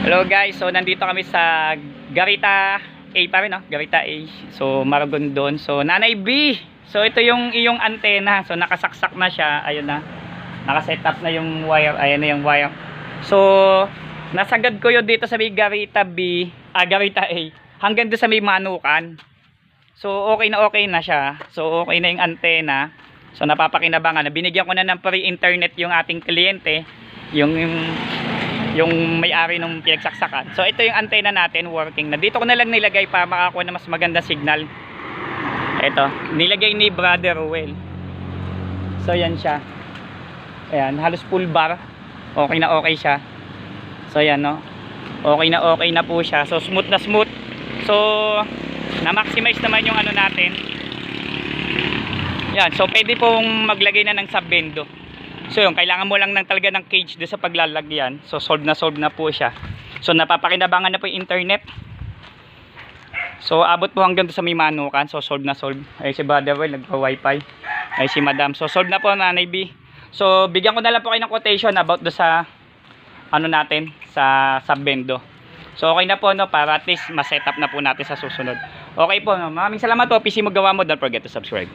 Hello guys, so nandito kami sa Garita A pa rin, no? Garita A. So Maragondon. So Nanay B. So ito yung iyong antena. So nakasaksak na siya. Ayun na. Nakaset up na yung wire. Ayan na yung wire. So nasagad ko yun dito sa may Garita B, Garita A. Hanggang doon sa may Manukan. So okay na siya. So okay na yung antena. So napapakinabangan na. Binigyan ko na ng free internet yung ating kliyente. Yung may-ari ng pinagsaksakan. So ito yung antena natin working na. Dito ko na lang nilagay para makakuha na mas maganda signal. Ito, nilagay ni Brother Ruel. So yan siya. Ayan, halos full bar. Okay na okay siya. So yan, no. Okay na po siya. So smooth na smooth. So na-maximize naman yung ano natin. Yan, so pwede pong maglagay na ng subbendo. So yun, kailangan mo lang ng talaga ng cage doon sa paglalagyan. So solve na po siya. So napapakinabangan na po yung internet. So abot po hanggang doon sa may Manukan. So solve na solve. Ay si Brother Will nagpa-wifi. Ay si Madam. So solve na po Nanay B. So bigyan ko na lang po kayo ng quotation about doon sa ano natin, sa subbendo. So okay na po, no, para at least ma-setup na po natin sa susunod. Okay po, no? Maraming salamat po. PC mo gawa mo. Don't forget to subscribe.